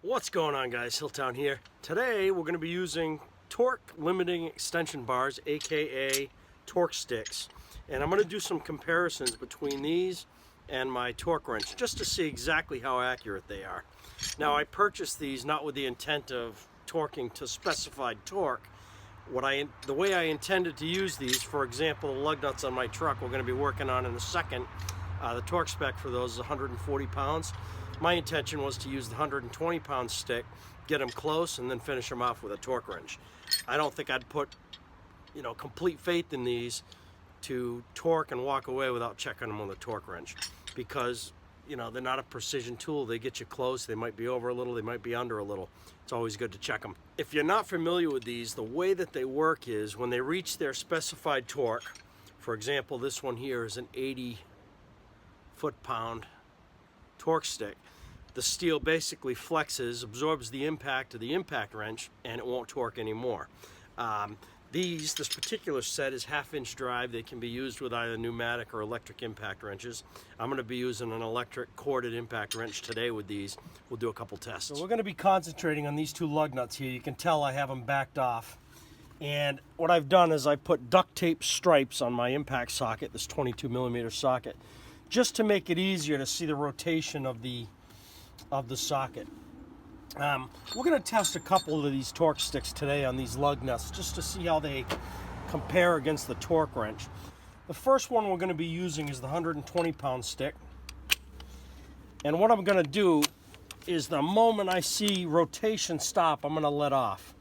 What's going on, guys? Hilltown here. Today we're going to be using torque limiting extension bars, aka torque sticks, and I'm going to do some comparisons between these and my torque wrench just to see exactly how accurate they are. Now, I purchased these not with the intent of torquing to specified torque. The way I intended to use these, for example, the lug nuts on my truck we're going to be working on in a second. The torque spec for those is 140 pounds. My intention was to use the 120 pound stick, get them close, and then finish them off with a torque wrench. I don't think I'd put, complete faith in these to torque and walk away without checking them with a torque wrench, because they're not a precision tool. They get you close, they might be over a little, they might be under a little. It's always good to check them. If you're not familiar with these, the way that they work is when they reach their specified torque, for example, this one here is an 80 foot-pound torque stick. The steel basically flexes, absorbs the impact of the impact wrench, and it won't torque anymore. This particular set is 1/2-inch drive. They can be used with either pneumatic or electric impact wrenches. I'm going to be using an electric corded impact wrench today with these. We'll do a couple tests. So we're going to be concentrating on these two lug nuts here. You can tell I have them backed off. And what I've done is I put duct tape stripes on my impact socket, this 22mm socket, just to make it easier to see the rotation of the socket. We're going to test a couple of these torque sticks today on these lug nuts just to see how they compare against the torque wrench. The first one we're going to be using is the 120 pound stick. And what I'm going to do is the moment I see rotation stop, I'm going to let off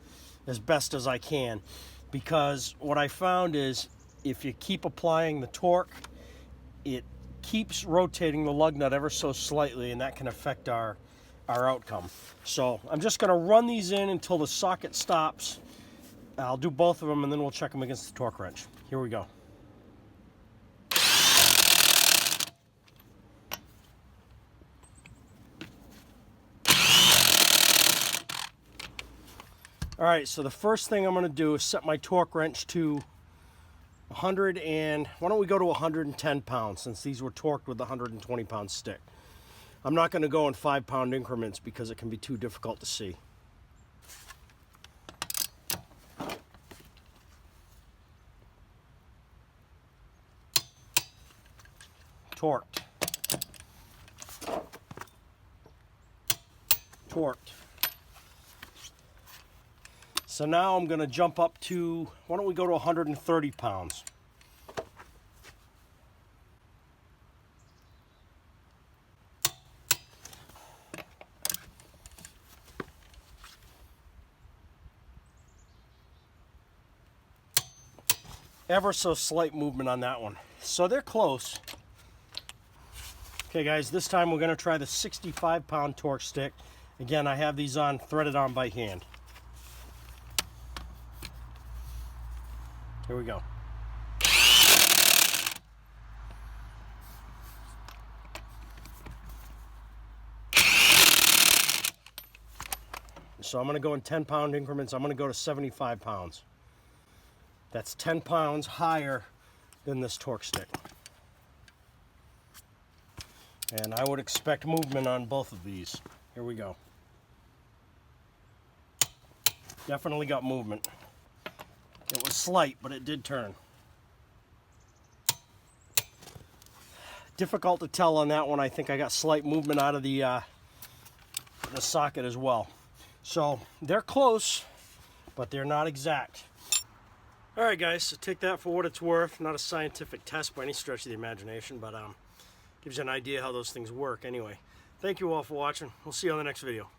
as best as I can, because what I found is if you keep applying the torque, it keeps rotating the lug nut ever so slightly, and that can affect our outcome. So I'm just going to run these in until the socket stops. I'll do both of them, and then we'll check them against the torque wrench. Here we go. All right, so the first thing I'm going to do is set my torque wrench to 100 and why don't we go to 110 pounds, since these were torqued with the 120 pound stick. I'm not going to go in 5-pound increments because it can be too difficult to see. Torqued. Torqued. So now I'm going to jump up to, why don't we go to 130 pounds. Ever so slight movement on that one. So they're close. Okay guys, this time we're going to try the 65 pound torque stick. Again, I have these on, threaded on by hand. Here we go. So I'm going to go in 10-pound increments. I'm going to go to 75 pounds. That's 10 pounds higher than this torque stick. And I would expect movement on both of these. Here we go. Definitely got movement. It was slight, but it did turn. Difficult to tell on that one. I think I got slight movement out of the socket as well. So they're close, but they're not exact. All right, guys, so take that for what it's worth. Not a scientific test by any stretch of the imagination, but gives you an idea how those things work anyway. Thank you all for watching. We'll see you on the next video.